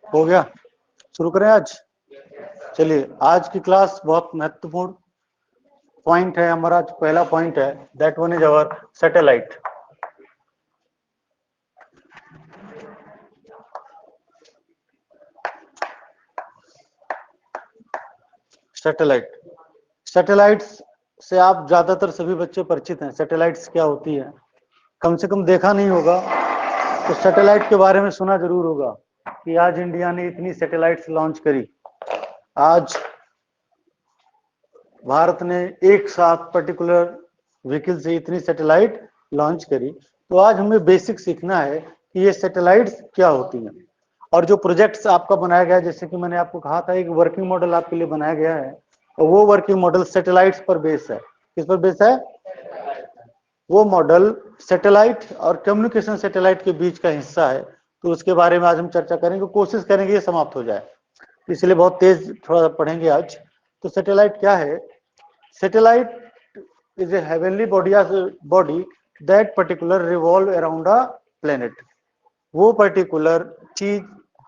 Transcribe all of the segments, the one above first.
हो गया, शुरू करें आज। चलिए, आज की क्लास बहुत महत्वपूर्ण पॉइंट है हमारा। पहला पॉइंट है, that one is our satellite. Satellite, satellites से आप ज्यादातर सभी बच्चे परिचित हैं। सैटेलाइट्स क्या होती है, कम से कम देखा नहीं होगा तो सैटेलाइट के बारे में सुना जरूर होगा कि आज इंडिया ने इतनी सैटेलाइट्स लॉन्च करी। आज भारत ने एक साथ पर्टिकुलर व्हीकल से इतनी सैटेलाइट लॉन्च करी। तो आज हमें बेसिक सीखना है कि ये सैटेलाइट्स क्या होती हैं, और जो प्रोजेक्ट्स आपका बनाया गया है, जैसे कि मैंने आपको कहा था एक वर्किंग मॉडल आपके लिए बनाया गया है, और वो वर्किंग मॉडल सैटेलाइट्स पर बेस है। किस पर बेस है? वो मॉडल सैटेलाइट और कम्युनिकेशन सैटेलाइट के बीच का हिस्सा है। तो उसके बारे में आज हम चर्चा करेंगे, कोशिश करेंगे ये समाप्त हो जाए, इसलिए बहुत तेज थोड़ा पढ़ेंगे आज। तो सैटेलाइट क्या है? Satellite is a heavenly body that particular revolve around a planet. वो पर्टिकुलर चीज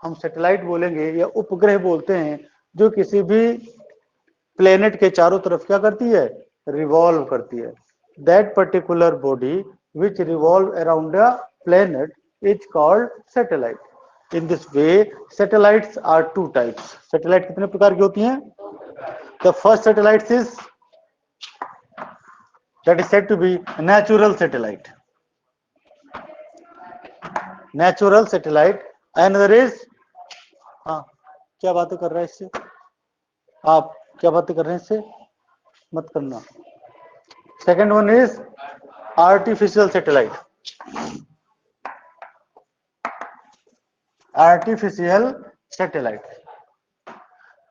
हम सैटेलाइट बोलेंगे या उपग्रह बोलते हैं, जो किसी भी प्लेनेट के चारों तरफ क्या करती है? रिवॉल्व करती है। That particular body which revolve around a planet is called satellite. In this way satellites are two types. Satellite कितने प्रकार की होती हैं? The first satellite is that is said to be natural satellite. Natural satellite. Another is, हाँ क्या बातें कर रहे हैं इससे? आप क्या बातें कर रहे हैं इससे? मत करना। Second one is artificial satellite. Artificial satellite,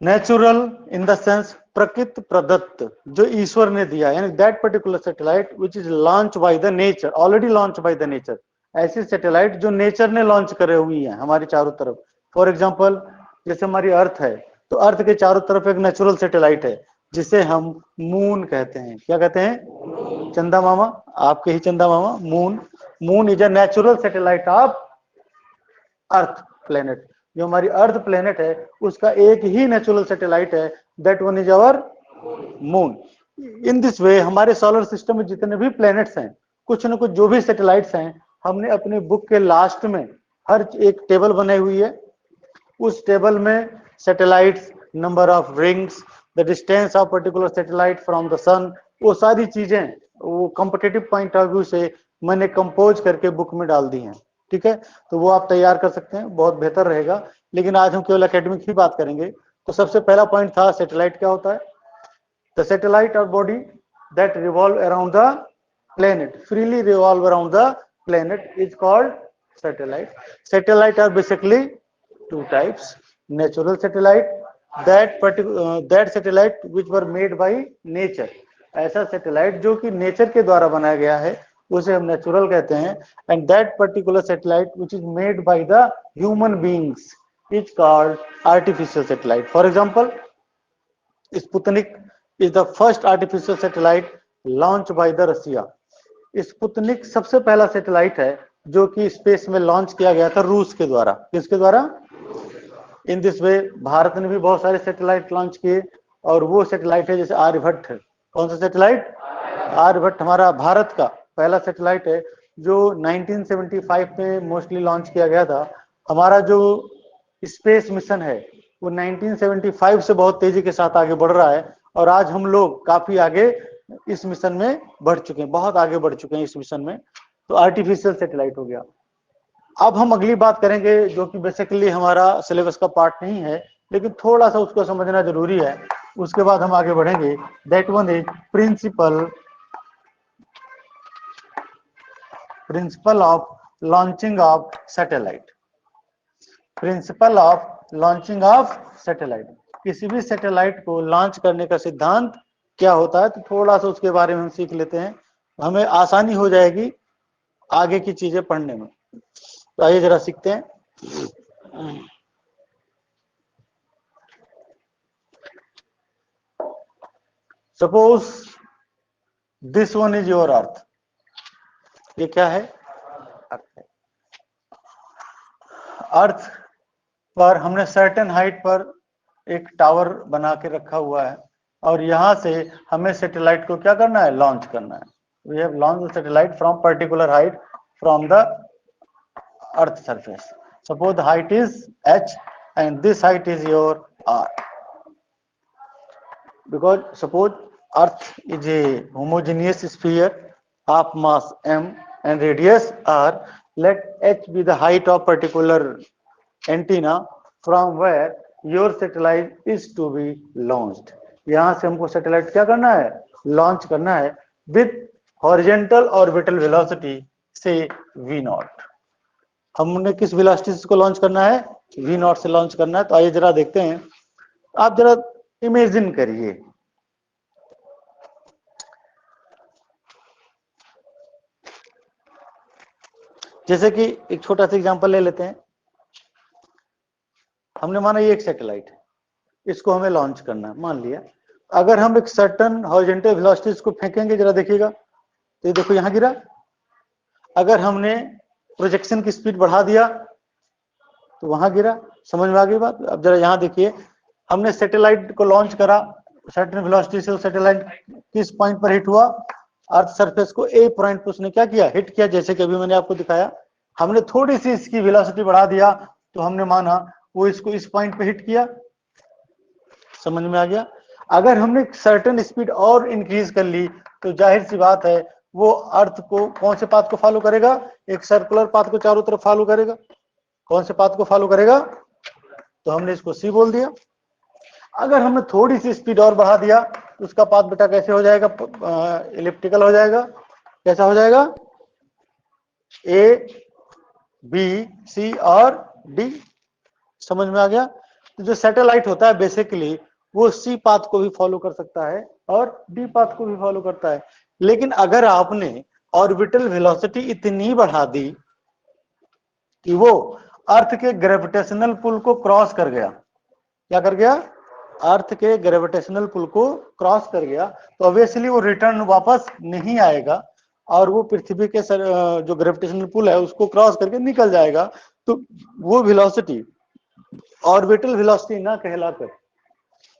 natural in the sense प्रकृति प्रदत्त, जो ईश्वर ने दिया, यानी that particular satellite which is launch by the nature, already launch by the nature. ऐसी सैटेलाइट जो नेचर ने लॉन्च करे हुई है हमारी चारों तरफ। फॉर एग्जांपल, जैसे हमारी अर्थ है, तो अर्थ के चारों तरफ एक नेचुरल सैटेलाइट है जिसे हम मून कहते हैं। क्या कहते हैं? चंदा मामा, आपके ही चंदा मामा। Moon, moon is a natural satellite of earth planet. जो हमारी अर्थ प्लेनेट है उसका एक ही नेचुरल सैटेलाइट है, that one is our moon. In this way हमारे सोलर सिस्टम में जितने भी प्लेनेट्स हैं, कुछ न कुछ जो भी सैटेलाइट्स हैं, हमने अपने बुक के लास्ट में हर एक टेबल बनाई हुई है। उस टेबल में satellites, number of rings, the distance of particular satellite from the sun, वो सारी चीजें वो कॉम्पिटिटिव पॉइंट ऑफ व्यू से मैंने कंपोज करके बुक में डाल दी हैं। ठीक है, तो वो आप तैयार कर सकते हैं, बहुत बेहतर रहेगा। लेकिन आज हम केवल एकेडमिक ही बात करेंगे। तो सबसे पहला पॉइंट था सैटेलाइट क्या होता है। द सैटेलाइट और body that revolve around the planet, freely revolve around the planet is called satellite. Satellite are basically two types: natural satellite, that satellite which were made by nature. ऐसा satellite जो कि nature के द्वारा बनाया गया है उसे हम नेचुरल कहते हैं। And that particular satellite which is made by the human beings is called artificial satellite. For example, Sputnik is the first artificial satellite launch by the Russia. Sputnik सबसे पहला सैटेलाइट है जो कि स्पेस में launch किया गया था रूस के द्वारा। किसके द्वारा? इन दिस वे भारत ने भी बहुत सारे सैटेलाइट लॉन्च किए, और वो सैटेलाइट है जैसे आर्यभट्ट है। कौन सा सैटेलाइट? आर्यभट्ट हमारा भारत का पहला सैटेलाइट है जो 1975 में मोस्टली लॉन्च किया गया था। हमारा जो स्पेस मिशन है वो 1975 से बहुत तेजी के साथ आगे बढ़ रहा है, और आज हम लोग काफी आगे इस मिशन में बढ़ चुके हैं, बहुत आगे बढ़ चुके हैं इस मिशन में। तो आर्टिफिशियल सैटेलाइट हो गया। अब हम अगली बात करेंगे जो कि बेसिकली हमारा सिलेबस का पार्ट नहीं है, लेकिन थोड़ा सा उसको समझना जरूरी है, उसके बाद हम आगे बढ़ेंगे। That one is principle of launching of satellite. Principle of launching of satellite, किसी भी सैटेलाइट को लॉन्च करने का सिद्धांत क्या होता है, तो थोड़ा सा उसके बारे में हम सीख लेते हैं, हमें आसानी हो जाएगी आगे की चीजें पढ़ने में। तो आइए जरा सीखते हैं। Suppose this one is your earth. ये क्या है? अर्थ है। अर्थ पर हमने सर्टेन हाइट पर एक टावर बना के रखा हुआ है और यहाँ से हमें सैटेलाइट को क्या करना है, लॉन्च करना है. We have launch the satellite from particular height from the earth surface. Suppose the height is h and this height is your r. Because suppose earth is a homogeneous sphere of mass m and radius r, let h be the height of particular antenna from where your satellite is to be launched. यहाँ से हमको satellite क्या करना है, launch करना है with horizontal orbital velocity से v not. हमने किस वेलोसिटी से इसको लॉन्च करना है, v नॉट से लॉन्च करना है. तो आइए जरा देखते हैं. आप जरा इमेजिन करिए, जैसे कि एक छोटा सा एग्जांपल ले लेते हैं. हमने माना ये एक सैटेलाइट है, इसको हमें लॉन्च करना है. मान लिया अगर हम एक सर्टेन हॉरिजॉन्टल वेलोसिटी को फेंकेंगे, जरा देखिएगा तो ये देखो यहां गिरा. अगर हमने प्रोजेक्शन की स्पीड बढ़ा दिया तो वहां गिरा. समझ में आ गई बात. अब जरा यहां देखिए, हमने सैटेलाइट को लॉन्च करा सर्टेन वेलोसिटी से, सैटेलाइट किस पॉइंट पर हिट हुआ, अर्थ सरफेस को ए पॉइंट पर उसने क्या किया, हिट किया. जैसे कि अभी मैंने आपको दिखाया, हमने थोड़ी सी इसकी वेलोसिटी बढ़ा दिया तो हमने माना वो इसको इस पॉइंट पे हिट किया. समझ में आ गया. अगर हमने सर्टेन स्पीड और इंक्रीज कर ली तो जाहिर सी बात है वो अर्थ को कौन से पाथ को फॉलो करेगा, एक सर्कुलर पाथ को चारों तरफ फॉलो करेगा. कौन से पाथ को फॉलो करेगा, तो हमने इसको सी बोल दिया. अगर हमने थोड़ी सी स्पीड और बढ़ा दिया तो उसका पाथ बेटा कैसे हो जाएगा, इलिप्टिकल हो जाएगा. कैसा हो जाएगा, ए बी सी और डी. समझ में आ गया. तो जो सैटेलाइट होता है बेसिकली वो सी पाथ को भी फॉलो कर सकता है और डी पाथ को भी फॉलो करता है. लेकिन अगर आपने ऑर्बिटल वेलोसिटी इतनी बढ़ा दी कि वो अर्थ के ग्रेविटेशनल पुल को क्रॉस कर गया, क्या कर गया, अर्थ के ग्रेविटेशनल पुल को क्रॉस कर गया, तो ऑब्वियसली वो रिटर्न वापस नहीं आएगा और वो पृथ्वी के जो ग्रेविटेशनल पुल है उसको क्रॉस करके निकल जाएगा. तो वो वेलोसिटी ऑर्बिटल वेलोसिटी ना कहलाकर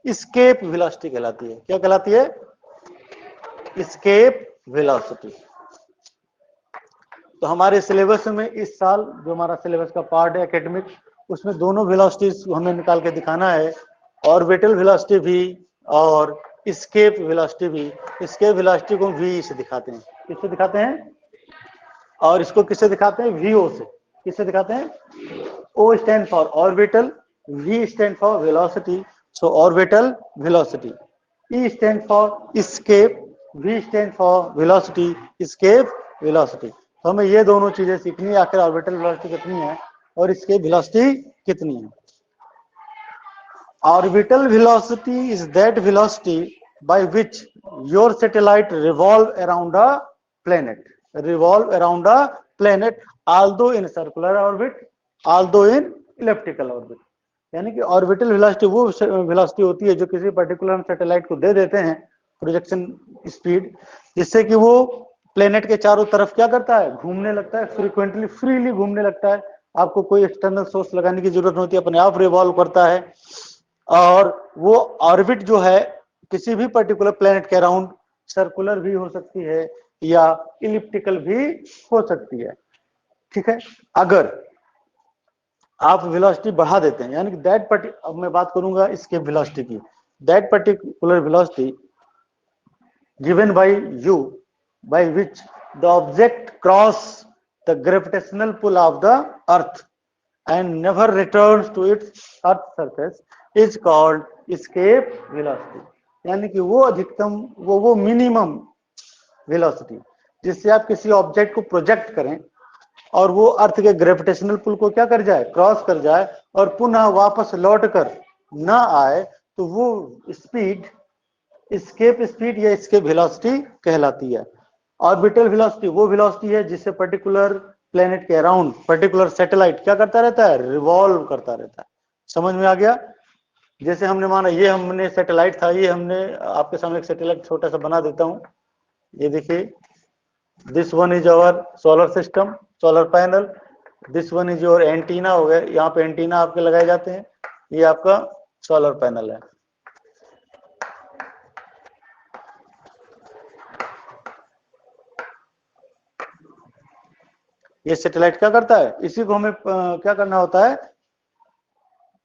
एस्केप वेलोसिटी कहलाती है. क्या कहलाती है, एस्केप वेलोसिटी. तो हमारे सिलेबस में इस साल जो हमारा सिलेबस का पार्ट है एकेडमिक, उसमें दोनों वेलोसिटीज हमें निकाल के दिखाना है, ऑर्बिटल वेलोसिटी भी और एस्केप वेलोसिटी भी. एस्केप वेलोसिटी को वी से दिखाते हैं. किससे दिखाते हैं, और इसको किससे दिखाते हैं, वीओ से. किससे दिखाते हैं, O stand for orbital, V stand for velocity, so orbital velocity. E stand for escape, V stand for velocity, escape velocity. तो हमें ये दोनों चीजें सीखनी है, आखिर ऑर्बिटल वेलोसिटी कितनी है और एस्केप वेलोसिटी कितनी है. Orbital velocity is that velocity by which your satellite revolve around a planet. Revolve around a planet, although in circular orbit, although in elliptical orbit. यानी कि ऑर्बिटल वेलोसिटी वो velocity होती है जो किसी पर्टिकुलर हम सैटेलाइट को दे देते हैं प्रोजेक्शन स्पीड, जिससे कि वो प्लेनेट के चारों तरफ क्या करता है, घूमने लगता है, फ्रीक्वेंटली फ्रीली घूमने लगता है. आपको कोई एक्सटर्नल सोर्स लगाने की जरूरत नहीं होती, अपने आप रिवॉल्व करता है. और वो ऑर्बिट जो है किसी भी पर्टिकुलर प्लेनेट के अराउंड सर्कुलर भी हो सकती है या इलिप्टिकल भी हो सकती है. ठीक है. अगर आप वेलोसिटी बढ़ा देते हैं, यानी कि अब मैं बात करूंगा इसके वेलोसिटी की, that particular velocity given by you by which the object cross the gravitational pull of the earth and never returns to its earth surface is called escape velocity. यानी कि वो अधिकतम वो मिनिमम वेलोसिटी जिससे आप किसी object को project करें और वो अर्थ के ग्रेविटेशनल पुल को क्या कर जाए, क्रॉस कर जाए और पुनः वापस लौट कर ना आए, तो वो स्पीड एस्केप स्पीड या एस्केप वेलोसिटी कहलाती है. ऑर्बिटल वेलोसिटी वो वेलोसिटी है जिससे पर्टिकुलर प्लेनेट के अराउंड पर्टिकुलर सैटेलाइट क्या करता रहता है, रिवॉल्व करता रहता है. समझ में आ गया. जैसे हमने माना ये हमने सैटेलाइट था, ये हमने आपके सामने एक सैटेलाइट छोटा सा बना देता हूं. ये देखिए, this one is our solar system, solar panel. This one is your antenna हो गया, यहाँ पे एंटीना आपके लगाए जाते हैं, ये आपका सोलर पैनल है। ये सैटेलाइट क्या करता है, इसी को हमें क्या करना होता है,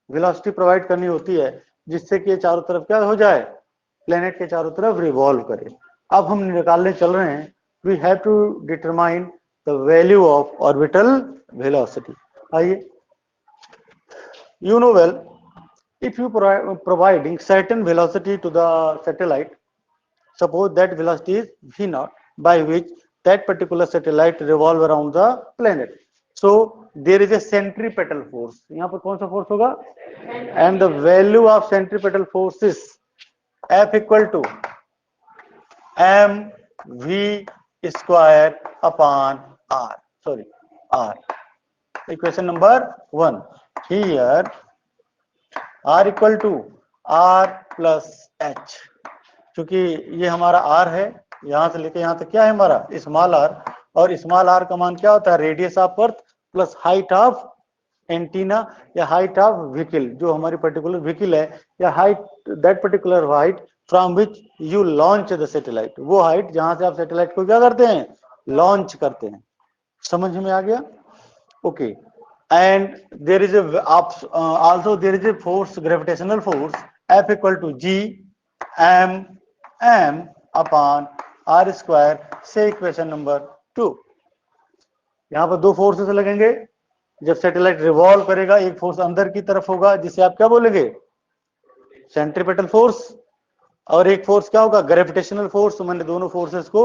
वेलोसिटी प्रोवाइड करनी होती है, जिससे कि ये चारों तरफ क्या हो जाए, प्लेनेट के चारों तरफ रिवॉल्व करे। अब हम निकालने चल रहे हैं, we have to determine the value of orbital velocity. आइए, you know well, if you providing certain velocity to the satellite, suppose that velocity is v naught, by which that particular satellite revolve around the planet. So there is a centripetal force, यहाँ पर कौन सा force होगा, and the value of centripetal force is F equal to mv square upon r, sorry r. Equation number 1, here r equal to r plus h, क्योंकि ये हमारा r है, यहां से लेके यहां तक क्या है हमारा स्मॉल r, और स्मॉल r का मान क्या होता है, radius of earth plus height of antenna या हाइट ऑफ व्हीकल, जो हमारी पर्टिकुलर व्हीकल है, या height that particular height from which you launch the satellite, वो हाइट जहां से आप सैटेलाइट को क्या करते हैं, लॉन्च करते हैं। समझ में आ गया? Okay. And there is a also there is a force, gravitational force F equal to G m upon r square, से इक्वेशन नंबर 2। यहाँ पर दो फोर्सेस लगेंगे, जब सैटेलाइट रिवॉल्व करेगा एक फोर्स अंदर की तरफ होगा जिसे आप क्या बोलेंगे, सेंट्रीपेटल फोर्स, और एक फोर्स क्या होगा, ग्रेविटेशनल फोर्स। तो मैंने दोनों फोर्सेस को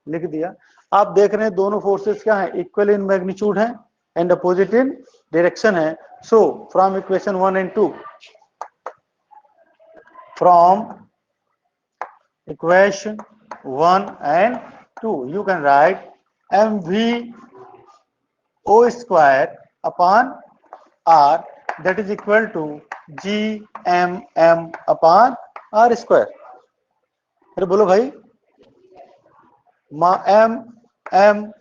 लिख दिया। आप देख रहे हैं दोनों फोर्सेस क्या है, इक्वल इन मैग्नीट्यूड है एंड अपोजिट इन डायरेक्शन है। So from equation 1 and 2, from equation 1 and 2 you can write mv o square upon r, that is equal to gmm upon r square। अरे बोलो भाई, m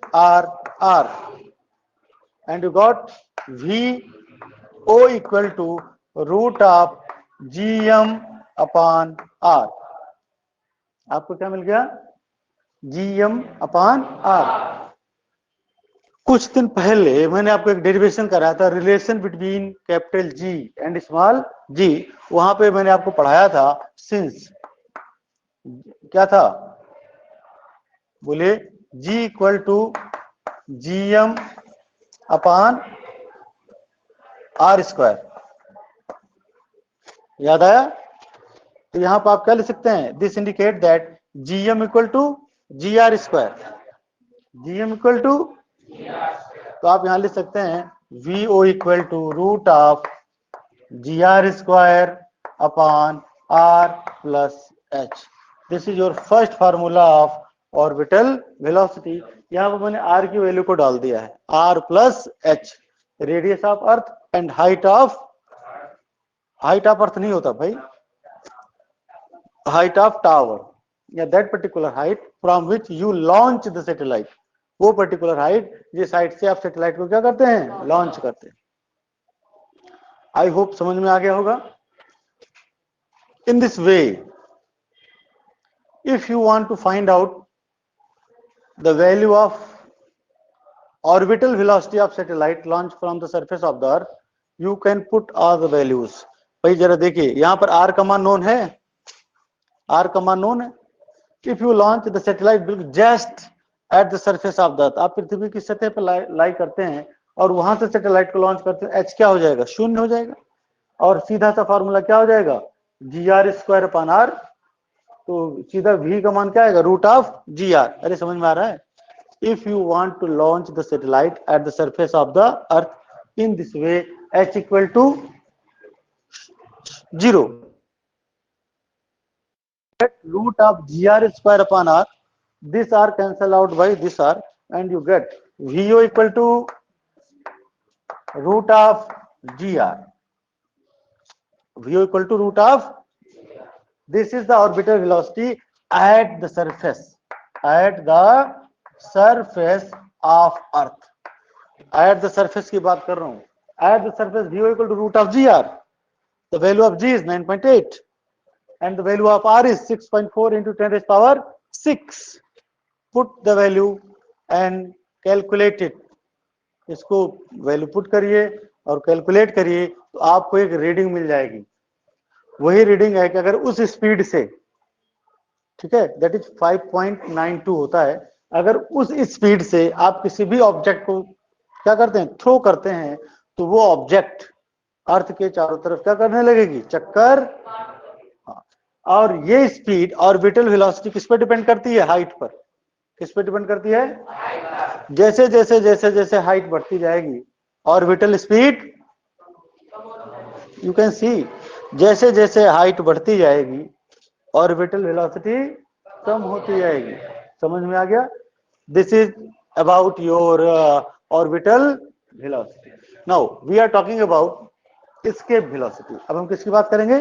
r, and you got v o equal to root of gm upon r। आपको क्या मिल गया, gm upon r। कुछ दिन पहले मैंने आपको एक डेरिवेशन कराया था, relation between capital G and small G. वहां पे मैंने आपको पढ़ाया था सिंस, क्या था, बोले g equal to gm upon r square, याद आया? तो यहां पर आप क्या लिख सकते हैं, this indicate that gm equal to gr square, gm equal to, तो आप यहां लिख सकते हैं vo equal to root of gr square upon r plus h। This is your first formula of orbital velocity. यहां पर मैंने r की वैल्यू को डाल दिया है, r plus h, radius of earth and height of earth नहीं होता भाई, हाइट ऑफ टावर, या that particular height from which you launch the satellite, वो पर्टिकुलर हाइट जिस हाइट से आप सैटेलाइट को क्या करते हैं, लॉन्च करते हैं। आई होप समझ में आ गया होगा। इन this way, if you want to find out the value of orbital velocity of satellite launched from the surface of the earth, you can put all the values। भाई जरा देखिए, यहां पर r का मान नोन है, r का मान नोन है। if you launch the satellite just at the surface of the earth, आप पृथ्वी की सतह पर लाई करते हैं और वहां से सैटेलाइट को लॉन्च करते हैं, h क्या हो जाएगा, शून्य हो जाएगा, और सीधा सा फॉर्मूला क्या हो जाएगा, gr स्क्वायर अपॉन r। तो सीधा v का मान क्या आएगा, रूट ऑफ जी आर। अरे समझ में आ रहा है? If you want to launch the satellite at the surface of the earth in this way, h equal to 0, root of gr square upon r, this r cancel out by this r, and you get vo equal to root of gr, vo equal to root of, this is the orbital velocity at the surface of earth। At the surface की बात कर रहा हूं, at the surface VO equal to root of GR, the value of G is 9.8 and the value of R is 6.4 into 10 raised power 6. Put the value and calculate it. इसको value put करिए और calculate करिए तो आपको एक reading मिल जाएगी। वही reading है कि अगर उस स्पीड से, ठीक है, दैट इज 5.92 होता है, अगर उस स्पीड से आप किसी भी ऑब्जेक्ट को क्या करते हैं, थ्रो करते हैं, तो वो ऑब्जेक्ट अर्थ के चारों तरफ क्या करने लगेगी, चक्कर। और ये स्पीड ऑर्बिटल वेलोसिटी किस पर डिपेंड करती है, हाइट पर। किस पर डिपेंड करती है, जैसे जैसे जैसे जैसे हाइट बढ़ती जाएगी orbital speed, you can see, जैसे जैसे हाइट बढ़ती जाएगी ऑर्बिटल वेलोसिटी कम होती जाएगी। समझ में आ गया? This is about your orbital velocity. Now we are talking about escape velocity. अब हम किसकी बात करेंगे?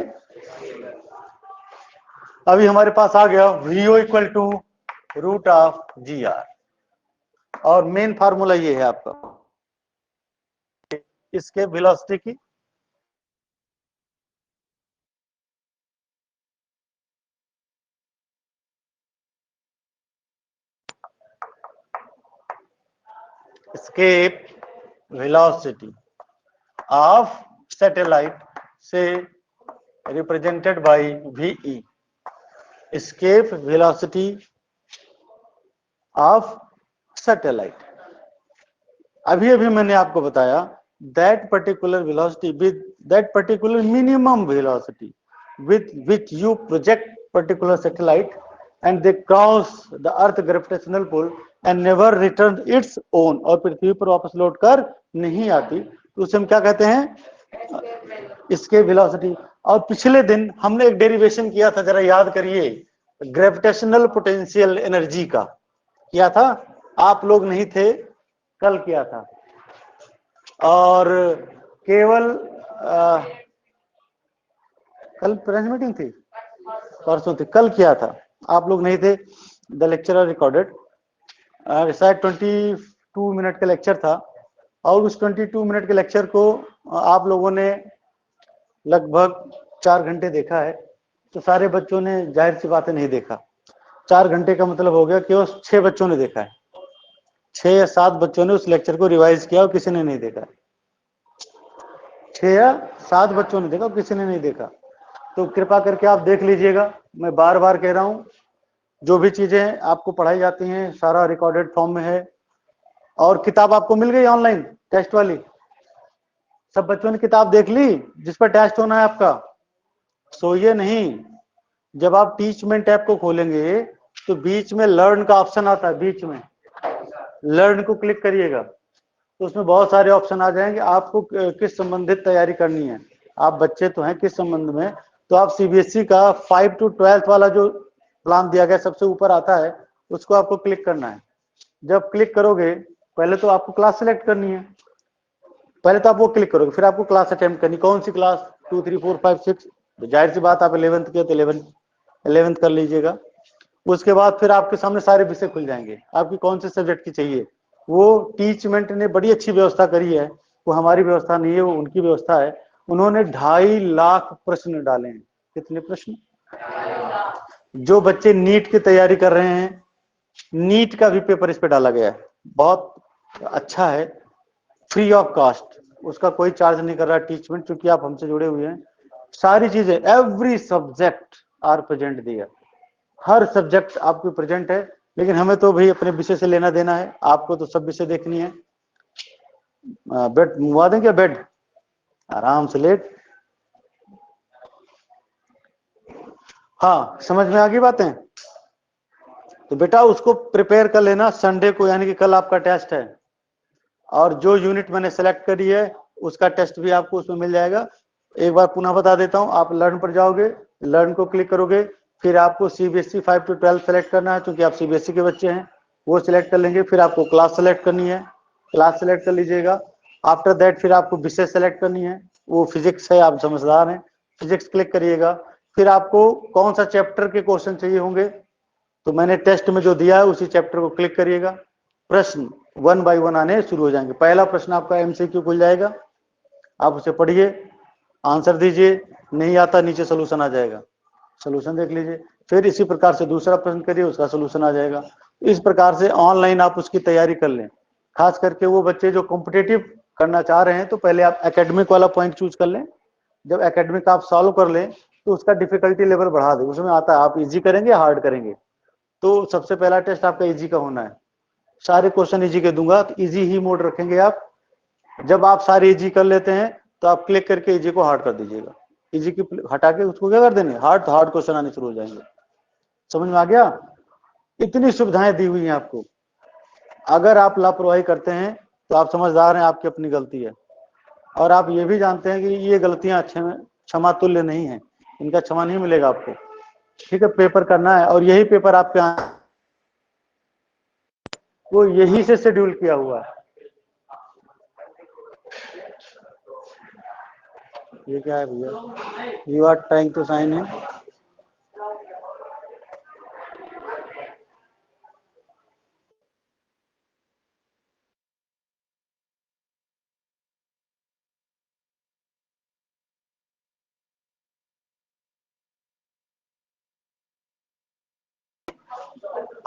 अभी हमारे पास आ गया VO equal to root of GR, और मेन फार्मूला ये है आपका इसके वेलोसिटी की। escape velocity of satellite से represented by VE, escape velocity of satellite। अभी अभी मैंने आपको बताया that particular velocity with that particular minimum velocity with which you project particular satellite and they cross the earth gravitational pull and never return its own, और पृथ्वी पर वापस लौट कर नहीं आती, तो उसे हम क्या कहते हैं, इसके वेलोसिटी। और पिछले दिन हमने एक डेरिवेशन किया था, जरा याद करिए, ग्रेविटेशनल पोटेंशियल एनर्जी का किया था, आप लोग नहीं थे, कल किया था। और केवल कल प्रेस मीटिंग थी, परसों थी, कल किया था, आप लोग नहीं थे, द लेक्चर रिकॉर्डेड। शायद 22 मिनट का लेक्चर था, और उस 22 मिनट के लेक्चर को आप लोगों ने लगभग 4 घंटे देखा है, तो सारे बच्चों ने जाहिर सी बातें नहीं देखा। 4 घंटे का मतलब हो गया कि वो 6 बच्चों ने देखा है, 6 या 7 बच्चों ने उस लेक्चर को रिवाइज किया और किसी ने नहीं देखा। 6 या 7 बच्चों ने देखा, किसी ने नहीं देखा। तो कृपा करके आप देख लीजिएगा। मैं बार बार कह रहा हूं, जो भी चीजें आपको पढ़ाई जाती हैं सारा रिकॉर्डेड फॉर्म में है। और किताब आपको मिल गई ऑनलाइन टेस्ट वाली, सब बच्चों ने किताब देख ली जिस पर टेस्ट होना है आपका। सोइए नहीं, जब आप टीचमेंट ऐप को खोलेंगे तो बीच में लर्न का ऑप्शन आता है, बीच में लर्न को क्लिक करिएगा, तो उसमें बहुत सारे ऑप्शन आ जाएंगे, आपको किस संबंधित तैयारी करनी है। आप बच्चे तो हैं, किस संबंध में, तो आप CBSE का 5 to 12 वाला जो प्लान दिया गया सबसे ऊपर आता है, उसको आपको क्लिक करना है। जब क्लिक करोगे, पहले तो आपको क्लास सेलेक्ट करनी है, पहले तो आप वो क्लिक करोगे, फिर आपको क्लास अटेम्प्ट करनी, कौन सी क्लास, 2 3 4 5 6, तो जाहिर सी बात आप 11th किया तो 11th कर लीजिएगा। उसके बाद फिर आपके सामने सारे विषय खुल जाएंगे, आपकी कौन से सब्जेक्ट की चाहिए। वो टीचमेंट ने बड़ी अच्छी व्यवस्था करी है, वो हमारी व्यवस्था नहीं है, वो उनकी व्यवस्था है। उन्होंने 2.5 लाख प्रश्न डाले हैं। कितने प्रश्न? जो बच्चे नीट की तैयारी कर रहे हैं, नीट का भी पेपर इस पे डाला गया है, बहुत अच्छा है, फ्री ऑफ कॉस्ट, उसका कोई चार्ज नहीं कर रहा टीचमेंट, क्योंकि आप हमसे जुड़े हुए हैं। सारी चीजें, एवरी सब्जेक्ट आर प्रेजेंट दिया, हर सब्जेक्ट आपको प्रेजेंट है। लेकिन हमें तो भाई अपने विषय से लेना देना है, आपको तो सब विषय देखनी है। बेड मुआ दें क्या? बेड आराम से लेट। हाँ, समझ में आ गई बातें? तो बेटा उसको प्रिपेयर कर लेना संडे को, यानी कि कल आपका टेस्ट है, और जो यूनिट मैंने सेलेक्ट करी है उसका टेस्ट भी आपको उसमें मिल जाएगा। एक बार पुनः बता देता हूं, आप लर्न पर जाओगे, लर्न को क्लिक करोगे, फिर आपको CBSE 5 to 12 सेलेक्ट करना है, क्योंकि आप CBSE के बच्चे हैं, वो सिलेक्ट कर लेंगे। फिर आपको क्लास सेलेक्ट करनी है, क्लास सेलेक्ट कर लीजिएगा। आफ्टर दैट फिर आपको विषय सेलेक्ट करनी है, वो फिजिक्स है, आप समझदार हैं, फिजिक्स क्लिक करिएगा। फिर आपको कौन सा चैप्टर के क्वेश्चन चाहिए होंगे, तो मैंने टेस्ट में जो दिया है उसी चैप्टर को क्लिक करिएगा। प्रश्न वन बाय वन आने शुरू हो जाएंगे। पहला प्रश्न आपका एमसीक्यू खुल जाएगा, आप उसे पढ़िए, आंसर दीजिए, नहीं आता नीचे सोल्यूशन आ जाएगा, सोल्यूशन देख लीजिए। फिर इसी प्रकार से दूसरा प्रश्न करिए, उसका सोल्यूशन आ जाएगा। इस प्रकार से ऑनलाइन आप उसकी तैयारी कर लें। खास करके वो बच्चे जो कॉम्पिटेटिव करना चाह रहे हैं तो पहले आप एकेडमिक वाला पॉइंट चूज कर लें। जब एकेडमिक आप सॉल्व कर लें तो उसका डिफिकल्टी लेवल बढ़ा दें, उसमें आता है आप इजी करेंगे हार्ड करेंगे। तो सबसे पहला टेस्ट आपका इजी का होना है, सारे क्वेश्चन इजी के दूंगा तो इजी ही मोड रखेंगे आप। जब आप सारे इजी कर लेते हैं तो आप क्लिक करके इजी को हार्ड कर दीजिएगा, इजी की हटा के उसको क्या कर देंगे हार्ड, तो हार्ड क्वेश्चन आने शुरू हो जाएंगे। समझ में आ गया? इतनी सुविधाएं दी हुई हैं आपको। अगर आप लापरवाही करते हैं तो आप समझदार हैं, आपकी अपनी गलती है, और आप ये भी जानते हैं कि ये गलतियां क्षमा तुल्य नहीं है, इनका क्षमा नहीं मिलेगा आपको। ठीक है, पेपर करना है और यही पेपर आपके वो यही से शेड्यूल किया हुआ है। ये क्या है भैया? You are trying to sign in.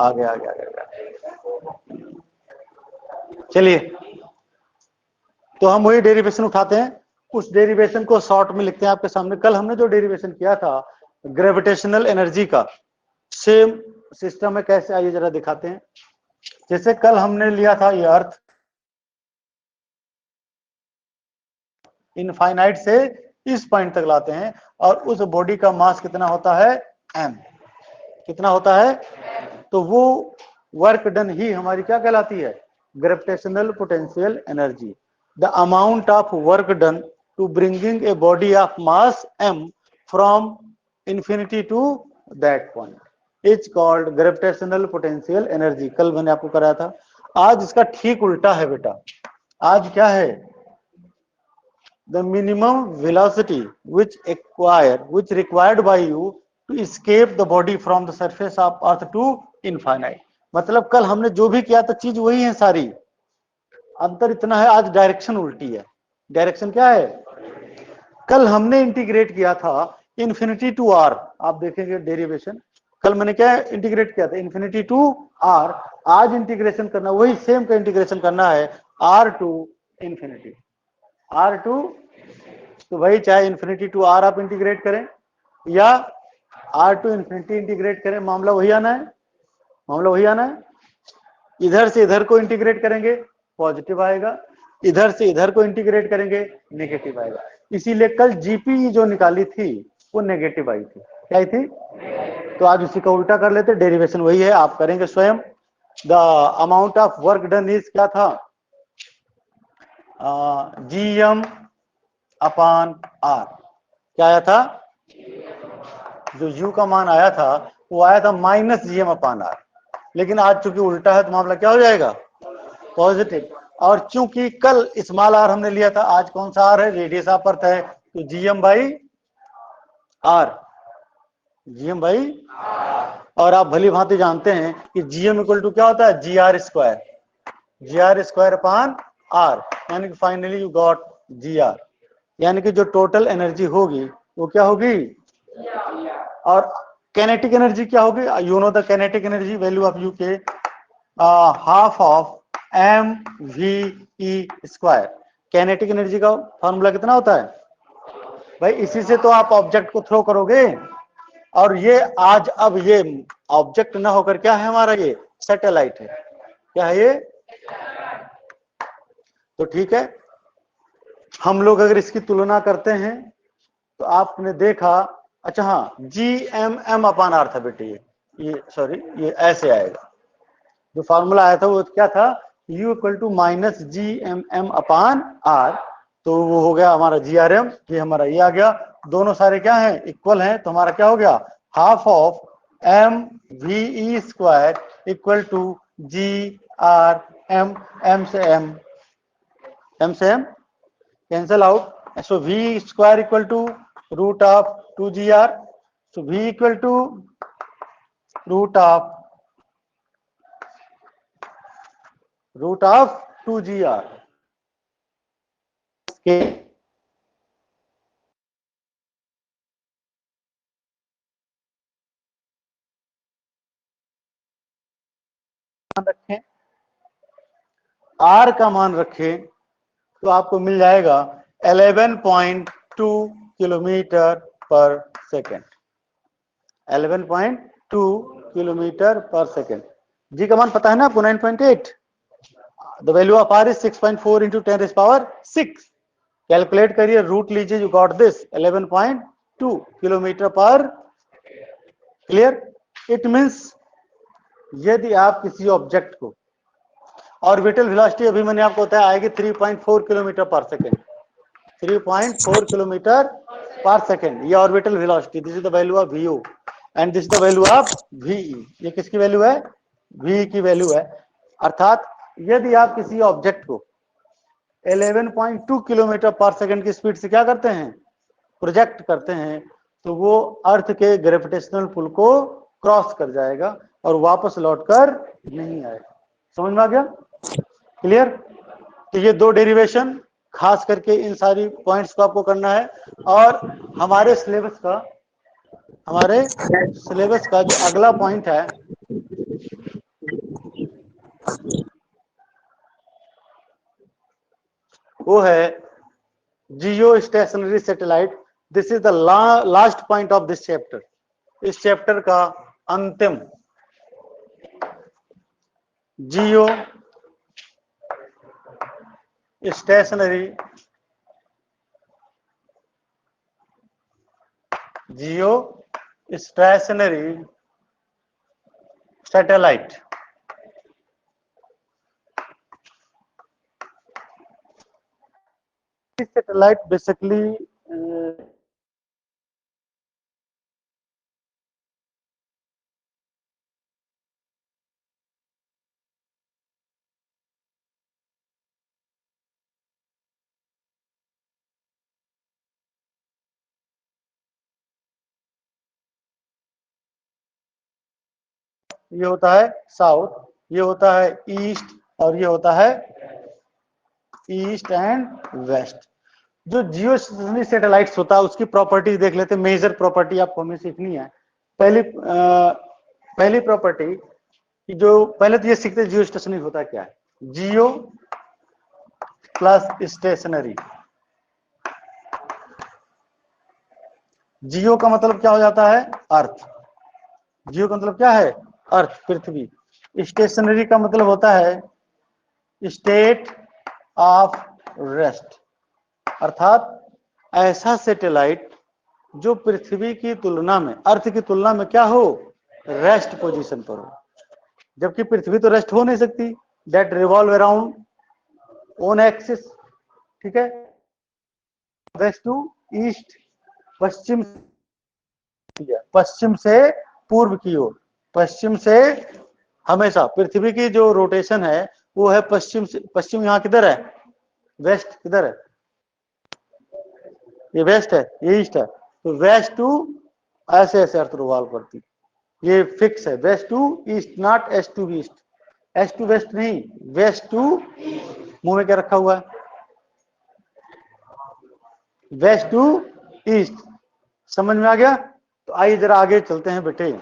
आगे आगे आगे आगे चलिए, तो हम वही डेरिवेशन उठाते हैं, उस डेरिवेशन को शॉर्ट में लिखते हैं आपके सामने। कल हमने जो डेरिवेशन किया था ग्रेविटेशनल एनर्जी का, सेम सिस्टम है, कैसे आइए जरा दिखाते हैं। जैसे कल हमने लिया था ये अर्थ, इनफाइनाइट से इस पॉइंट तक लाते हैं, और उस बॉडी का मास कितना होता है? m। कितना होता है? तो वो वर्क डन ही हमारी क्या कहलाती है? Gravitational potential energy. The amount of work done to bringing a body of mass m from infinity to that point is called gravitational potential energy. कल मैंने आपको कराया था। आज इसका ठीक उल्टा है बेटा। आज क्या है? the minimum velocity which required by you to escape the body from the surface of earth to infinite। मतलब कल हमने जो भी किया था चीज वही है सारी, अंतर इतना है आज डायरेक्शन उल्टी है। डायरेक्शन क्या है? कल हमने इंटीग्रेट किया था इन्फिनिटी टू आर, आप देखेंगे डेरिवेशन, कल मैंने क्या इंटीग्रेट किया था? Infinity to R. आज इंटीग्रेशन करना वही सेम का इंटीग्रेशन करना है R to infinity, R to. तो भाई चाहे इन्फिनिटी टू आर आप इंटीग्रेट करें या आर टू इन्फिनिटी इंटीग्रेट करें, मामला वही आना है, मामला वही आना है। इधर से इधर को इंटीग्रेट करेंगे पॉजिटिव आएगा, इधर से इधर को इंटीग्रेट करेंगे नेगेटिव आएगा। इसीलिए कल जीपी जो निकाली थी वो नेगेटिव आई थी। क्या आई थी? तो आज उसी का उल्टा कर लेते, डेरिवेशन वही है, आप करेंगे स्वयं। The amount of work done is क्या था? GM upon R. क्या आया था? जो यू का मान आया था वो आया था -GM अपान आर, लेकिन आज चूंकि उल्टा है तो मामला क्या हो जाएगा? पॉजिटिव। और चूंकि कल स्मॉल आर हमने लिया था, आज कौन सा आर है? रेडियस ऑफ अर्थ है, तो GM by R, GM by. और आप भली भांति जानते हैं कि GM इक्वल टू क्या होता है? GR square, GR square upon R, यानी कि फाइनली यू गॉट GR, यानी कि जो टोटल एनर्जी होगी वो क्या होगी? और कैनेटिक एनर्जी क्या होगी? You know the kinetic energy value of U K half of mve square. Kinetic energy का फॉर्मूला कितना होता है भाई? इसी से तो आप ऑब्जेक्ट को थ्रो करोगे, और ये आज अब ये ऑब्जेक्ट ना होकर क्या है हमारा? ये सैटेलाइट है। क्या है ये? तो ठीक है, हम लोग अगर इसकी तुलना करते हैं तो आपने देखा, अच्छा हाँ, GMM अपान आर था बेटे, ये सॉरी ये ऐसे आएगा, जो फॉर्मूला आया था वो क्या था? U equal to -GMM upon R. तो वो हो गया हमारा GRM, ये हमारा ये आ गया, दोनों सारे क्या हैं? इक्वल हैं, तो हमारा क्या हो गया? Half of MVE square equal to GRM। M से M cancel out, so V square equal to root of 2GR, so V equal to root of root of 2GR के रखें, R का मान रखें तो आपको मिल जाएगा 11.2 kilometre per second. 11.2 kilometre per second. G का मान पता है ना आपको 9.8। The value of R is 6.4 into 10⁶। Calculate करिए, रूट लीजिए, you got this 11.2 kilometre per. Clear? It means यदि आप किसी ऑब्जेक्ट को, ऑर्बिटल वेलोसिटी अभी मैंने आपको बताया आएगी 3.4 kilometre per second. 3.4 kilometre per second ये orbital velocity. This is the value of V and this is the value of VE. ये किसकी वैल्यू है? वी की वैल्यू है। अर्थात यदि आप किसी ऑब्जेक्ट को 11.2 किलोमीटर पर सेकेंड की स्पीड से क्या करते हैं, प्रोजेक्ट करते हैं, तो वो अर्थ के ग्रेविटेशनल पुल को क्रॉस कर जाएगा और वापस लौटकर नहीं आएगा। समझ में आ गया? क्लियर? तो ये दो डेरिवेशन खास करके इन सारी पॉइंट्स को आपको करना है। और हमारे सिलेबस का जो अगला पॉइंट है वो है जियो stationery satellite. This is the last point of this chapter. इस चैप्टर का अंतिम जियो स्टेशनरी सैटेलाइट। सैटेलाइट बेसिकली ये होता है साउथ, ये होता है ईस्ट, और ये होता है ईस्ट एंड वेस्ट। जो जियो सैटेलाइट्स होता है उसकी प्रॉपर्टी देख लेते हैं। मेजर प्रॉपर्टी आपको हमें सीखनी है। पहली प्रॉपर्टी कि जो पहले तो ये सीखते जियो स्टेशनरी होता क्या है। जियो प्लस स्टेशनरी। जियो का मतलब क्या हो जाता है? अर्थ। जियो का मतलब क्या है? अर्थ, पृथ्वी। स्टेशनरी का मतलब होता है स्टेट ऑफ रेस्ट, अर्थात ऐसा सैटेलाइट जो पृथ्वी की तुलना में, अर्थ की तुलना में क्या हो? रेस्ट पोजीशन पर हो। जबकि पृथ्वी तो रेस्ट हो नहीं सकती, that revolve around own axis. ठीक है? वेस्ट टू ईस्ट, पश्चिम पश्चिम से पूर्व की ओर। पश्चिम से हमेशा पृथ्वी की जो रोटेशन है वो है पश्चिम से। पश्चिम यहाँ किधर है? वेस्ट किधर है? ये वेस्ट है, ये ईस्ट है। तो वेस्ट टू ऐसे ऐसे अर्थ रिवॉल्व करती, ये फिक्स है। West to east, not east to east. East to west नहीं, वेस्ट टू, मुंह में क्या रखा हुआ है? West to east. समझ में आ गया? तो आइए जरा आगे चलते हैं बेटे।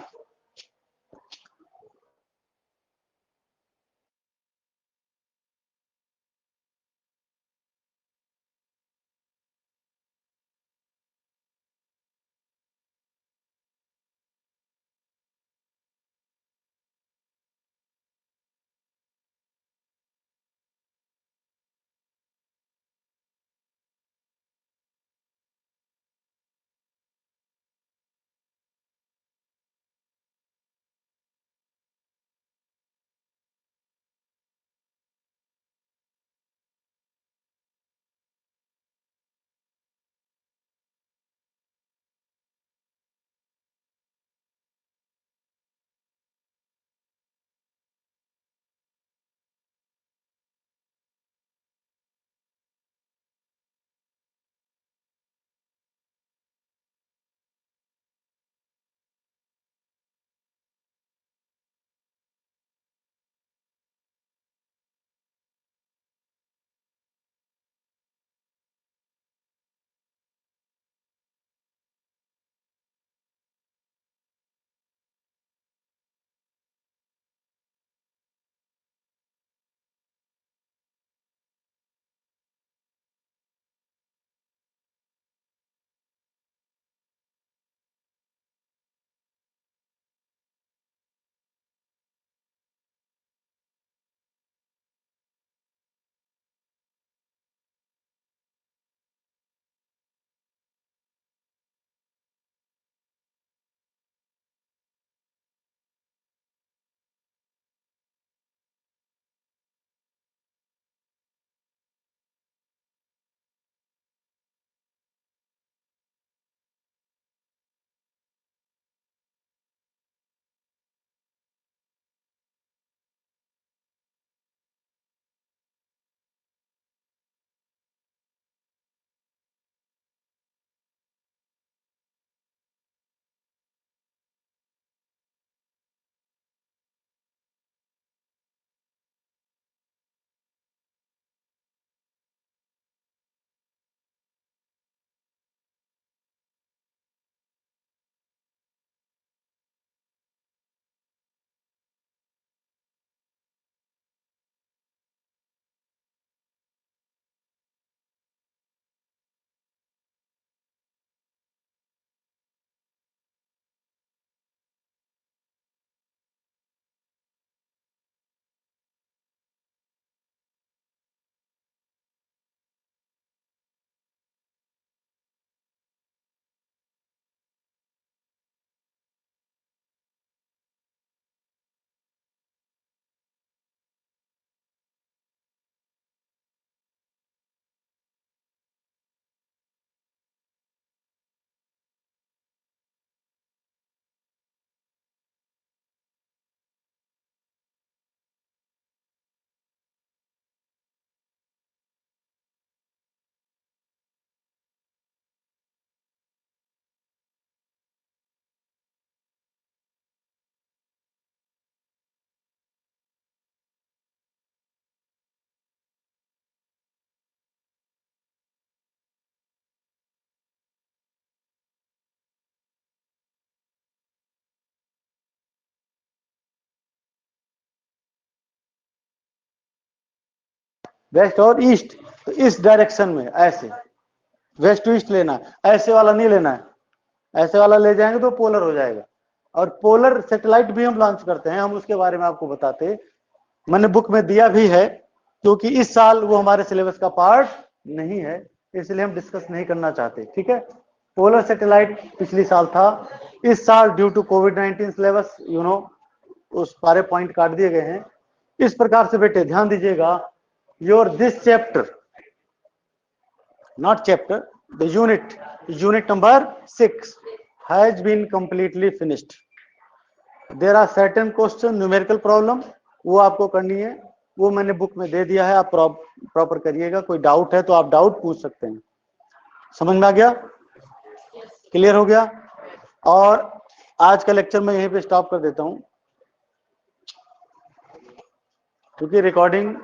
वेस्ट और ईस्ट, तो इस डायरेक्शन में ऐसे वेस्ट टू ईस्ट लेना है, ऐसे वाला नहीं लेना है, ऐसे वाला ले जाएंगे तो पोलर हो जाएगा। और पोलर सैटेलाइट भी हम लॉन्च करते हैं, हम उसके बारे में आपको बताते, मैंने बुक में दिया भी है, क्योंकि इस साल वो हमारे सिलेबस का पार्ट नहीं है, इसलिए हम डिस्कस नहीं करना चाहते। ठीक है, पोलर सैटेलाइट पिछली साल था, इस साल ड्यू टू कोविड-19 सिलेबस उस सारे पॉइंट काट दिए गए हैं। इस प्रकार से बेटे ध्यान दीजिएगा, your this chapter, not chapter, the unit number 6 has been completely finished. There are certain question numerical problem, वो आपको करनी है, वो मैंने बुक में दे दिया है, आप प्रॉपर करिएगा। कोई डाउट है तो आप डाउट पूछ सकते हैं। समझ में आ गया? क्लियर हो गया? और आज का लेक्चर मैं यहीं पे स्टॉप कर देता हूं, क्योंकि रिकॉर्डिंग